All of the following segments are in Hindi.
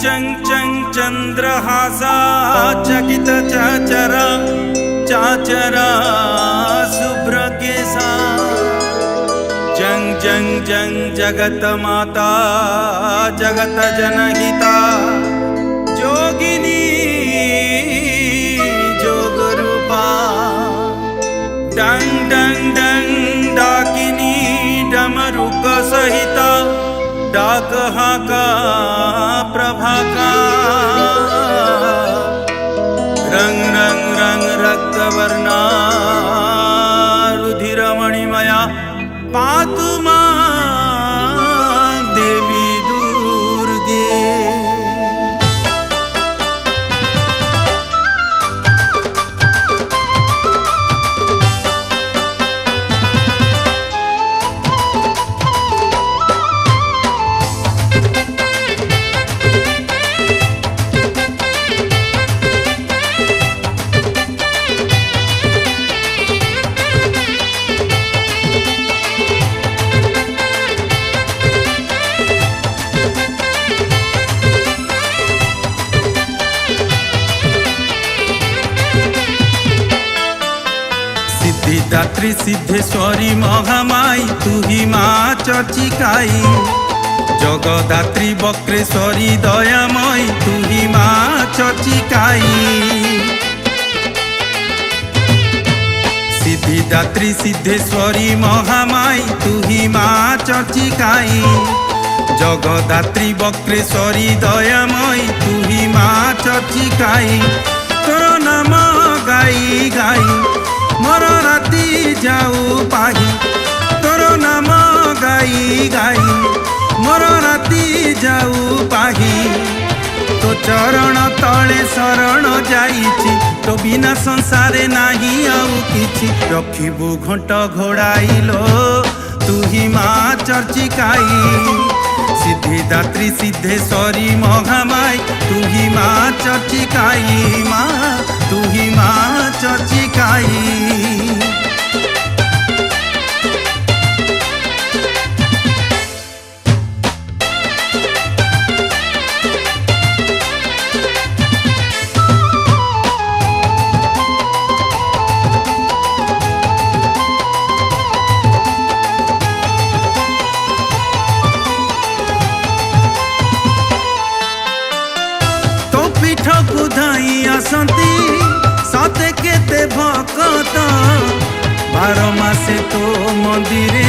चं चंद्रहासा चकित चाचरा चाचरा शुभ्रकेशा जं जगत माता जगत जनहिता जोगिनी जोगरूपा डंग डंग डंग डाकिनी डमरुक सहिता डाक हाका प्रभाका रंग रंग रंग रक्तवर्णा रुधिरमणिमया पातु मां देवी दुर्गे। सिद्धिदात्री सिद्धेश्वरी महामाई तू ही माँ चर्चिकाई जगदात्री बक्रेश्वरी दयामयी तू ही माँ चर्चिकाई सिद्धिदात्री सिद्धेश्वरी महामाई तू ही माँ चर्चिकाई जगदात्री बक्रेश्वरी दयामयी तू ही माँ चर्चिकाई तोर नाम गाई गाई मोर राती जाऊ पाही तोर नाम गाई गाई मोर राती जाऊ पाही तो चरण तले शरण जाइछि तो बिना संसारे नाही आउ किछि रखिबु घंट घोड़ाइलो तू ही माँ चर्चिकाई सिद्धिदात्री सिद्धेश्वरी महामाई तू ही माँ चर्चिकाई माँ तू ही माँ चर्चिकाई। धाई आसती सते केते भक्त बार मासे तो मंदिरे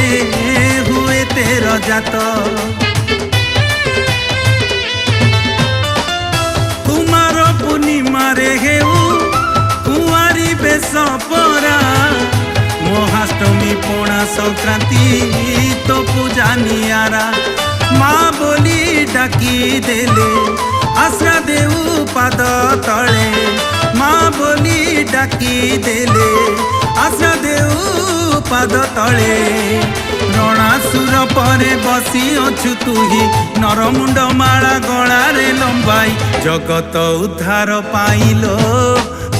हुए तेरा जात कुमार पूर्णिमा रे हेउ कुआरी बेश परा महाष्टमी पणा संक्रांति तो पूजा नियारा माँ बोली डाकी देले आश्रा देऊ पाद तले माँ बोली डाकी देले आश्रा देऊ पाद तले रणासुर परे बसी अछु तुही नरमुंड माला गलारे लंबाई जगत उद्धार पाइलो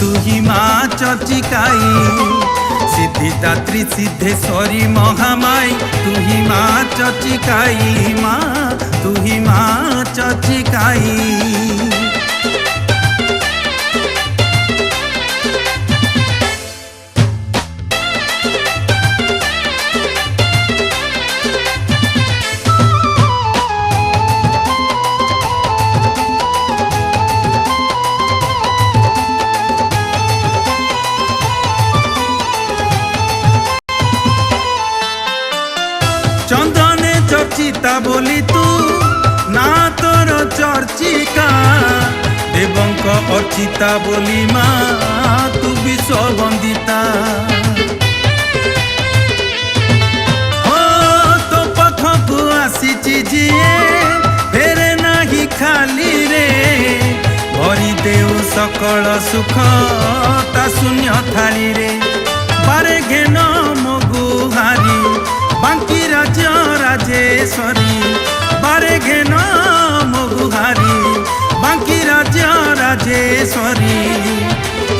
तुही माँ चर्चिकाई सिद्धिदात्री सिद्धेश्वरी महामाई तू ही माँ चर्चिकाई माँ तू ही माँ चर्चिकाई। चंदने चर्चिता बोली तू ना तोर चर्चिका देवंक अर्चिता बोली माँ तू विश्व वंदिता हो तो पाखकु आसीची जिए फेरे नाही खाली रे भरी देऊ सकल सुख ता शून्य थाली रे बारे घेन मगुहारी बांकी राज्य राजेश्वरी बारे घेन मगुहारी बांकी राज्य राजेश्वरी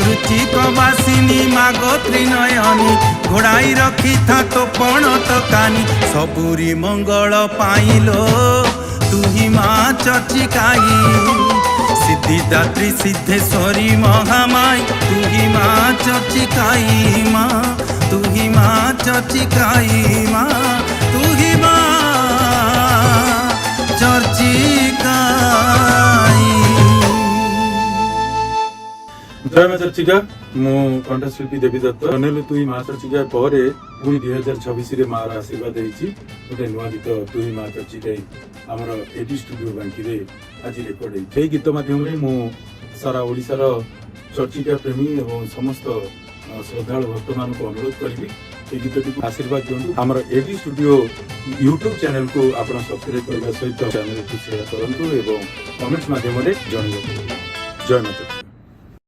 रुचिक बासिनी मागोत्री नयनी घोड़ाई रखी था तो पण तो कानी सबुरी मंगल पाइलो तू ही माँ चर्चिकाई सिद्धिदात्री सिद्धेश्वरी महामाई तू ही माँ चर्चिकाई माँ तू ही माँ चर्चिकाई माँ तू ही माँ चर्चिकाई। जय माँ चर्चिका मु कंठशिल्पी देवी दत्त अनेलु तुई माँ चर्चिका परे पुणी 2026 माँ आशीर्वाद गोटे नुआ गीत तुई माँ चर्चिका आमर एडी स्टूडियो बांकी आज रेकर्ड है गीत मध्यम मु सारा ओडिशार चर्चिका प्रेमी और समस्त श्रद्धालु भक्त मान को अनुरोध करी गीत आशीर्वाद दिखाँ आमर एडी स्टूडियो यूट्यूब चैनल को आप सब्सक्राइब करने सहित चैनल को शेयर करूँ और कमेंट्स मध्यम जन। जय माता।